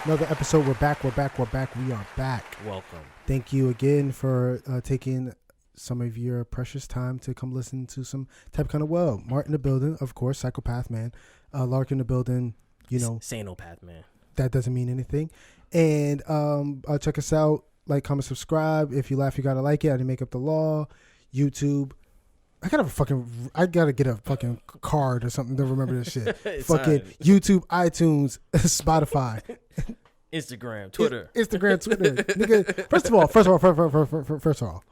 Another episode. We're back. We are back. Welcome. Thank you again for taking some of your precious time to come listen to some type kind of well. Mart in the building, of course. Psychopath man. Lark in the building. You know, Sanopath man. That doesn't mean anything. And check us out. Like, comment, subscribe. If you laugh, you gotta like it. I didn't make up the law. YouTube. I gotta get a fucking card or something to remember this shit. Fucking YouTube, iTunes, Spotify, Instagram, Twitter. Nigga, first of all,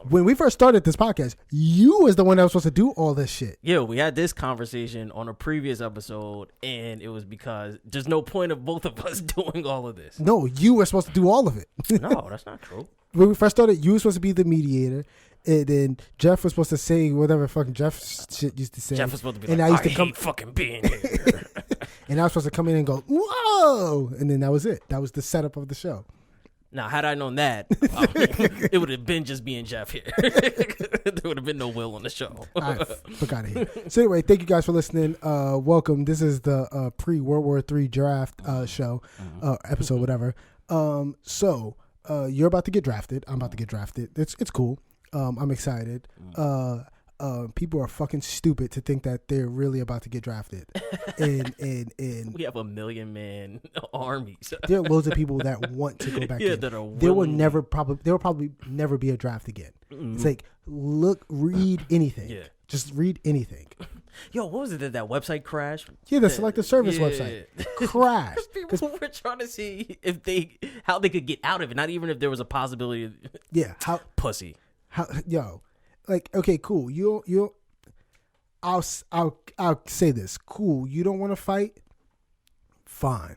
when we first started this podcast, you was the one that was supposed to do all this shit. Yeah, we had this conversation on a previous episode, and it was because there's no point of both of us doing all of this. No, you were supposed to do all of it. No, that's not true. When we first started, you were supposed to be the mediator. And then Jeff was supposed to say whatever fucking Jeff shit used to say. Jeff was supposed to be and like, I hate fucking being here. And I was supposed to come in and go, whoa! And then that was it. That was the setup of the show. Now, had I known that, it would have been just being Jeff here. There would have been no Will on the show. All right, fuck out of here. So anyway, thank you guys for listening. Welcome. This is the pre-World War III draft show, episode, whatever. So you're about to get drafted. I'm about to get drafted. It's cool. I'm excited. People are fucking stupid to think that they're really about to get drafted. And we have 1 million man armies. There are loads of people that want to go back in. That are there will probably never be a draft again. It's like, read anything. Yeah. Just read anything. Yo, what was it that website crashed? Yeah, the Selective Service website crashed. People were trying to see how they could get out of it. Not even if there was a possibility. Yeah. Pussy. Like, okay, cool. I'll say this. Cool. You don't want to fight? Fine.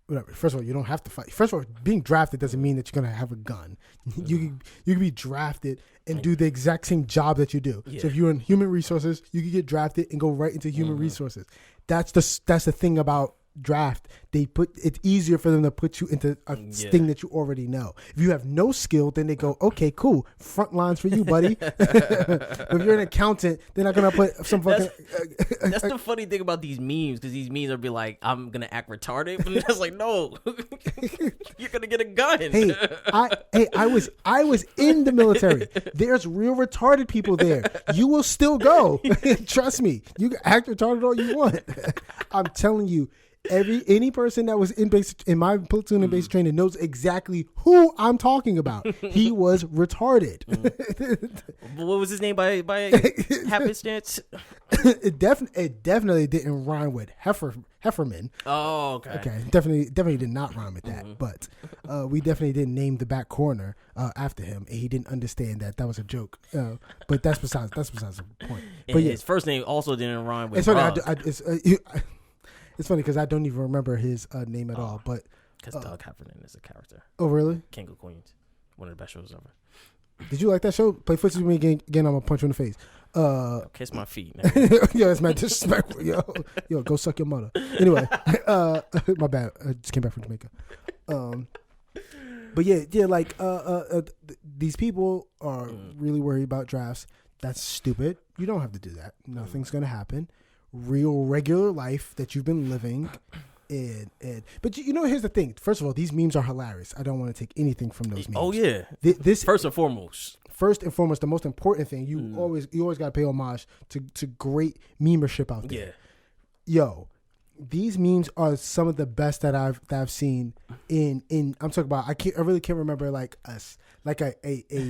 Whatever. First of all, you don't have to fight. First of all, being drafted doesn't mean that you're gonna have a gun. You can be drafted and do the exact same job that you do. Yeah. So if you're in human resources, you can get drafted and go right into human resources. That's the thing about draft. It's easier for them to put you into a thing that you already know. If you have no skill, then they go, okay, cool, front lines for you, buddy. If you're an accountant, they're not gonna put some fucking. That's the funny thing about these memes, because these memes will be like, I'm gonna act retarded, but it's like, no, you're gonna get a gun. I was in the military. There's real retarded people there. You will still go. Trust me. You can act retarded all you want. I'm telling you. Any person that was in my platoon and basic training knows exactly who I'm talking about. He was retarded. What was his name by happenstance? It definitely didn't rhyme with Hefferman. Oh, okay. Okay, definitely did not rhyme with that. But we definitely didn't name the back corner after him, and he didn't understand that was a joke. But that's besides the point. And but his first name also didn't rhyme with. It's funny because I don't even remember his name at all. But because Doug Heffernan is a character. Oh, really? King of Queens, one of the best shows ever. Did you like that show? Play footsie with me again. I'm gonna punch you in the face. Kiss my feet. Yo, that's my disrespectful. Yo, go suck your mother. Anyway, my bad. I just came back from Jamaica. But yeah, like these people are really worried about drafts. That's stupid. You don't have to do that. Nothing's gonna happen. Real regular life that you've been living, but here's the thing. First of all, these memes are hilarious. I don't want to take anything from those memes. Oh yeah, this first and foremost, the most important thing. You always gotta pay homage to great memership out there. Yeah. Yo, these memes are some of the best that I've seen in. I'm talking about. I really can't remember like a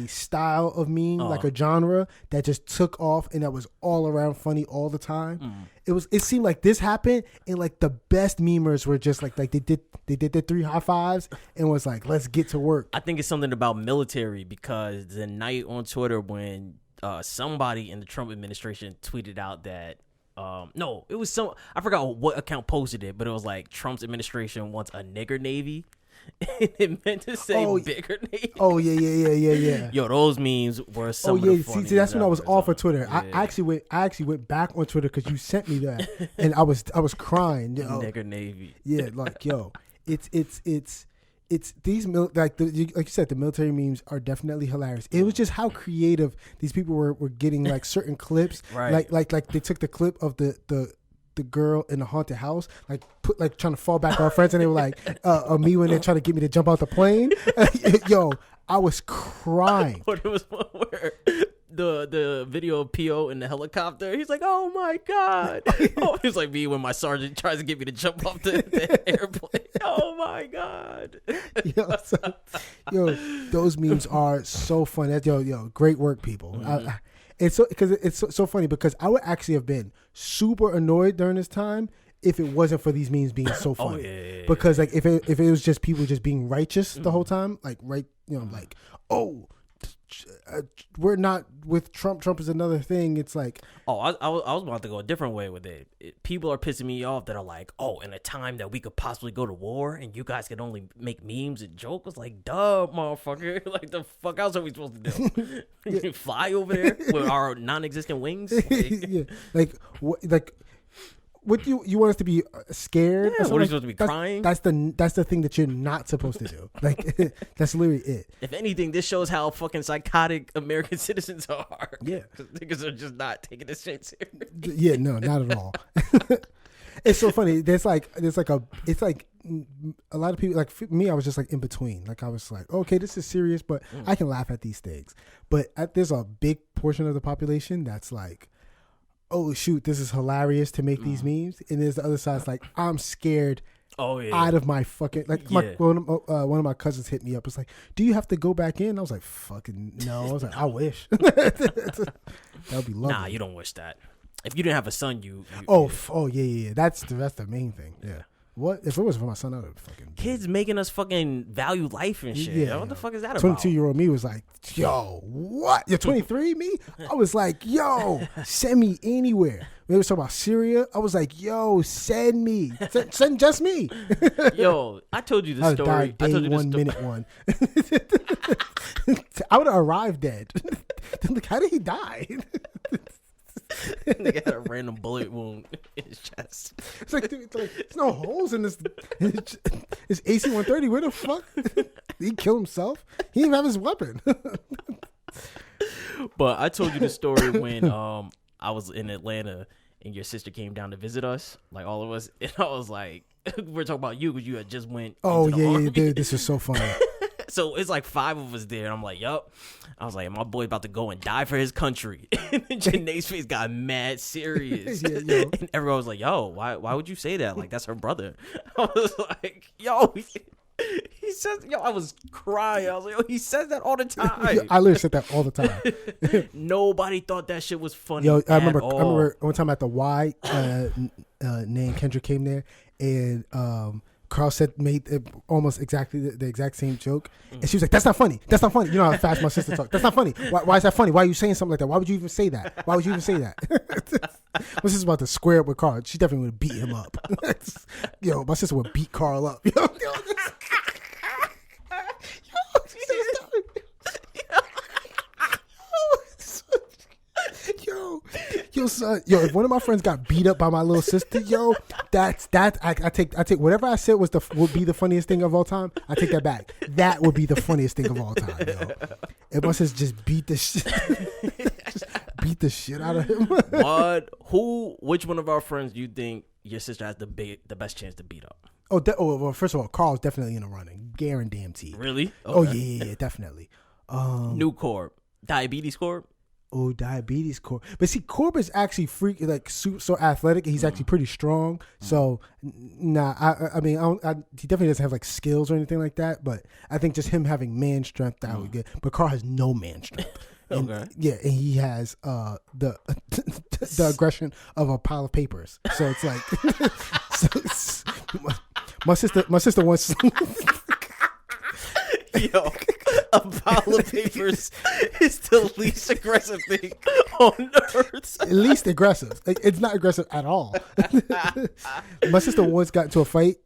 style of meme, like a genre that just took off and that was all around funny all the time. It seemed like this happened and like the best memers were just like they did the 3 high fives and was like, let's get to work. I think it's something about military, because the night on Twitter when somebody in the Trump administration tweeted out that no, it was I forgot what account posted it, but it was like Trump's administration wants a nigger navy. It meant to say bigger navy. Oh yeah. Yo, those memes were some. Oh yeah, see, that's when I was off of Twitter. Yeah. I actually went back on Twitter because you sent me that, and I was crying. Yo. Nigger navy. Yeah, like yo, it's these like you said, the military memes are definitely hilarious. It was just how creative these people were getting like certain clips. Right. Like they took the clip of the the girl in the haunted house, like trying to fall back on our friends, and they were like, me when they're trying to get me to jump out the plane. Yo, I was crying. But it was one where the video of P.O. in the helicopter, he's like, oh my God. Oh, he's like me when my sergeant tries to get me to jump off the airplane. Oh my God. Yo, those memes are so funny. Yo, great work, people. Mm-hmm. It's so funny because I would actually have been super annoyed during this time if it wasn't for these memes being so funny. Yeah. Because like if it was just people just being righteous the whole time, like like, oh, we're not with Trump. Trump is another thing. It's like, I was about to go a different way with it. People are pissing me off that are like, oh, in a time that we could possibly go to war and you guys could only make memes and jokes. It's like, duh, motherfucker. Like, the fuck else are we supposed to do? Fly over there with our non-existent wings? Like, what you want us to be scared? Yeah, what are you supposed to be crying? That's the thing that you're not supposed to do. Like, that's literally it. If anything, this shows how fucking psychotic American citizens are. Yeah, because they're just not taking this shit serious. Yeah, no, not at all. It's so funny. It's like a lot of people, like for me, I was just like in between. Like I was like, okay, this is serious, but I can laugh at these things. But there's a big portion of the population that's like, oh shoot, this is hilarious to make these memes, and there's the other side. It's like, I'm scared out of my fucking one of my cousins hit me up. It's like, do you have to go back in? I was like, fucking no. I was like, I wish. That would be lovely. Nah, you don't wish that. If you didn't have a son, yeah. That's the main thing. Yeah. What if it was for my son? I would fucking kids making us fucking value life and shit. Yeah, what the fuck is that about? 22-year-old me was like, yo, what? You're 23, me? I was like, yo, send me anywhere. When they were talking about Syria, I was like, yo, send me. Send just me. Yo, I told you the story. I told you 1 minute one. I would have arrived dead. Like, how did he die? Nigga had a random bullet wound in his chest. It's like, dude, there's no holes in this. It's AC-130. Where the fuck? Did he kill himself? He didn't have his weapon. But I told you the story when I was in Atlanta and your sister came down to visit us, like all of us, and I was like, we're talking about you because you had just went. Oh into the army. Dude, this is so funny. So it's like 5 of us there. And I'm like, yup. I was like, my boy about to go and die for his country. And then Janae's face got mad serious. And everyone was like, yo, why would you say that? Like, that's her brother. I was like, yo, he says, yo, I was crying. I was like, yo, he says that all the time. I literally said that all the time. Nobody thought that shit was funny. Yo, I remember one time at the Y, Nay and Kendra came there, and Carl made almost exactly the exact same joke, and she was like, "That's not funny. That's not funny." You know how fast my sister talks. That's not funny. Why is that funny? Why are you saying something like that? Why would you even say that? Why would you even say that? My sister's about to square up with Carl. She definitely would beat him up. Yo, my sister would beat Carl up. Yo, son, if one of my friends got beat up by my little sister, yo, I take whatever I said would be the funniest thing of all time. I take that back. That would be the funniest thing of all time, yo. If my sister just beat the shit out of him. Which one of our friends do you think your sister has the best chance to beat up? Well, first of all, Carl's definitely in the running. Guaranteed. Really? Okay. Oh yeah, definitely. New Corp, Diabetes Corp. Oh, Diabetes Corp. But see, Corp is actually so athletic, and he's actually pretty strong. So, nah, I mean, he definitely doesn't have like skills or anything like that. But I think just him having man strength, that would be good. But Carl has no man strength. And, okay. Yeah, and he has the aggression of a pile of papers. So it's like, my sister wants. Yo, a pile of papers is the least aggressive thing on earth. Least aggressive. Like, it's not aggressive at all. My sister once got into a fight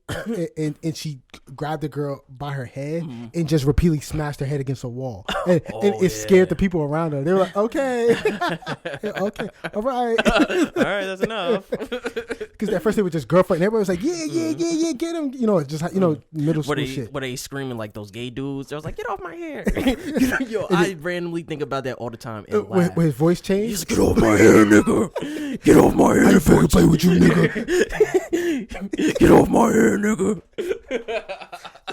and she grabbed the girl by her head and just repeatedly smashed her head against a wall. And it scared the people around her. They were like, okay. Okay, all right. All right, that's enough. Because at first they were just girl fighting. Everybody was like, yeah, get him. Middle school shit. Were they screaming like those gay dudes? I was like, get off my hair. Yo, I randomly literally think about that all the time. And with his voice change. He's like, get off my hair, nigga. Get off my hair. I ain't fucking play with you, nigga. Get off my hair, nigga.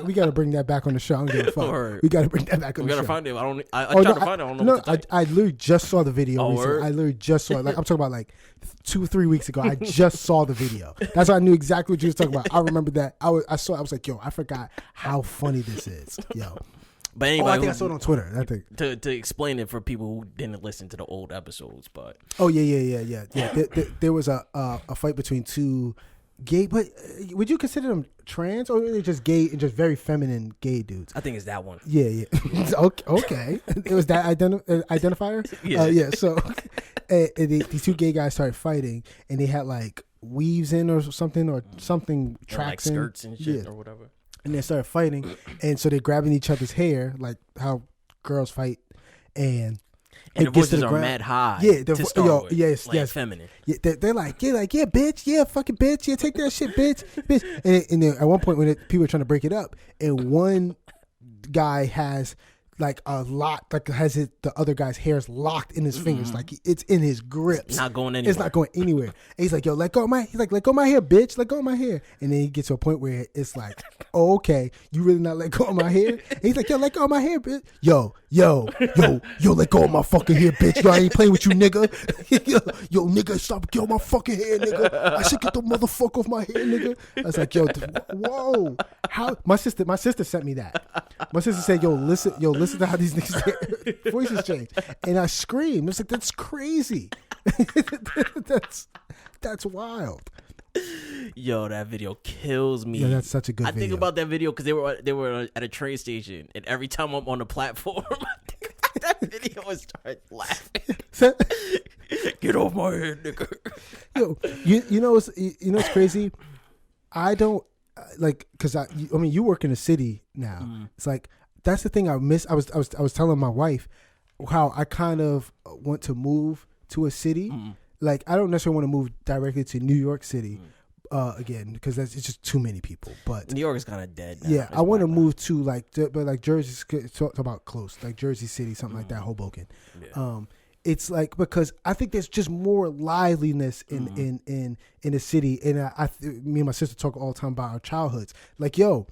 We gotta bring that back on the show. I don't give a fuck. Word. We gotta bring that back on the show. We gotta find it. I tried to find it. I don't know. No, what to type. I literally just saw the video. Oh, recently. word? I literally just saw it. Like I'm talking about like 2-3 weeks ago. I just saw the video. That's why I knew exactly what you was talking about. I remember that. I was like, yo, I forgot how funny this is, yo. But anyway, I think I saw it on Twitter. I think to explain it for people who didn't listen to the old episodes, but yeah. There was a fight between two gay, but would you consider them trans or are they just gay and just very feminine gay dudes? I think it's that one. Yeah. Okay. It was that identifier. Yeah. So these two gay guys started fighting, and they had like weaves in or something tracks like in, skirts and shit or whatever. and they started fighting, and so they're grabbing each other's hair like how girls fight, and the it gets to voices the are ground. mad high. Yeah, to start with. yes, like yes, feminine. Yeah, they're like, yeah, bitch, yeah, fucking bitch, yeah, take that shit, bitch. And then at one point when people are trying to break it up, and one guy has like a lot, like has the other guy's hairs locked in his fingers, like it's in his grips. It's not going anywhere. It's not going anywhere. And he's like, yo, let go of my hair, bitch, let go of my hair. And then he gets to a point where it's like, oh, okay, you really not let go of my hair? And he's like, yo, let go of my hair, bitch. Yo, let go of my fucking hair, bitch. Yo, I ain't playing with you, nigga. Yo, nigga, stop killing my fucking hair, nigga. I should get the motherfucker off my hair, nigga. I was like, yo, whoa. How? My sister sent me that. My sister said, yo, listen to how these niggas voices change. And I screamed. I was like, that's crazy. That's wild. Yo, that video kills me. Yeah, that's such a good video. I think about that video because they were at a train station, and every time I'm on the platform, I think about that video and start laughing. Get off my head, nigga. Yo, you know what's crazy? I don't like because I mean you work in a city now. It's like that's the thing I miss. I was telling my wife how I kind of want to move to a city. Like I don't necessarily want to move directly to New York City again because it's just too many people. But New York is kind of dead now. Yeah, I want to move to like Jersey. Talk about close, like Jersey City, something like that, Hoboken. Yeah. It's like because I think there's just more liveliness in the city, and me and my sister talk all the time about our childhoods. Like, yo,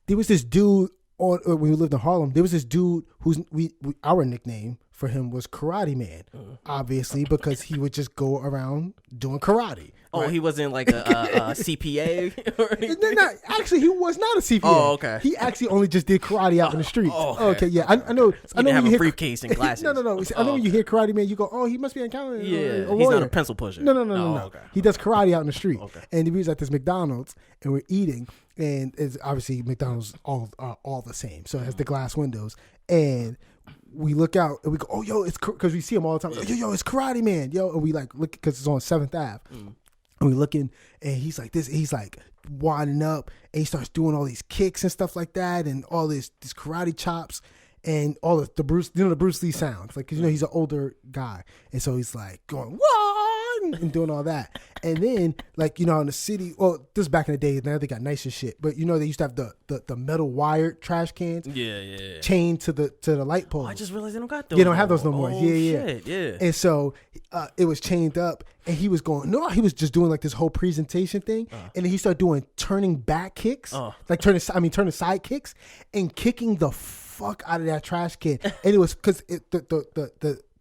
there was this dude when we lived in Harlem. There was this dude who's our nickname for him was Karate Man, obviously because he would just go around doing karate. Oh, right? He wasn't like a CPA or anything? No, actually, he was not a CPA. Oh, okay. He actually only just did karate out in the streets. Oh, okay, yeah. I know. I know. Have a briefcase and glasses. No. I know when you hear Karate Man, you go, "Oh, he must be an accountant." Yeah, a he's lawyer. not a pencil pusher. No. Okay. He does karate out in the street. Okay. And we was at this McDonald's, and we're eating, and it's obviously McDonald's all the same. So it has the glass windows, and we look out and we go, "Oh, yo, it's because we see him all the time. Yo, it's Karate Man, yo." And we like look because it's on 7th Ave. And we looking, and he's like this. He's like winding up, and he starts doing all these kicks and stuff like that, and all these karate chops, and all the Bruce Lee sounds, like 'cause he's an older guy, and so he's like going one and doing all that, and then like in the city. Well, this is back in the day. Now they got nicer shit, but they used to have the metal wired trash cans, chained to the light poles. I just realized they don't got those. You don't have those no more. Oh, Yeah. Shit, yeah. And so it was chained up, and he was going. No, he was just doing like this whole presentation thing, and then he started doing turning back kicks, like turning side kicks, and kicking the fuck out of that trash can. And it was because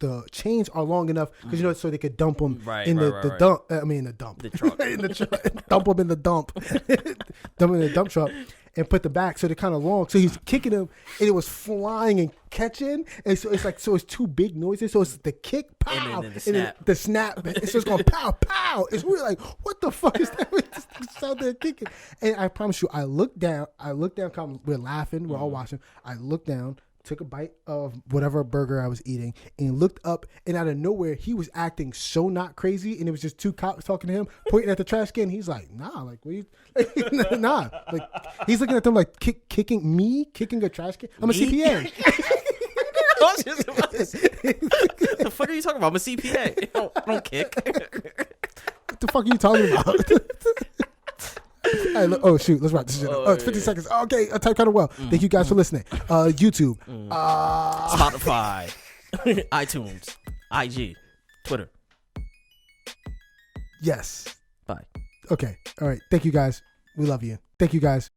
the chains are long enough because so they could dump them in the dump. I mean the dump. The truck. In the truck. Dump them in the dump. Dump them in the dump truck. And put the back, so they're kind of long. So he's kicking them, and it was flying and catching. And so it's like, it's two big noises. So it's the kick, pow, and then the snap. And so it's going pow, pow. It's really like, what the fuck is that? It's out there kicking. And I promise you, I looked down. We're laughing. We're all watching. I looked down, took a bite of whatever burger I was eating, and looked up, and out of nowhere, he was acting so not crazy, and it was just two cops talking to him, pointing at the trash can. He's like, nah, like, what are you, nah. Like, he's looking at them like, kicking a trash can? I'm a CPA. I was just about to say, the fuck are you talking about? I'm a CPA. I don't kick. What the fuck are you talking about? Hey, look, oh shoot, let's wrap this shit up. It's 50 seconds. Okay, I type kind of well. Thank you guys for listening. YouTube, Spotify, iTunes, IG, Twitter. Yes. Bye. Okay. All right. Thank you guys. We love you. Thank you guys.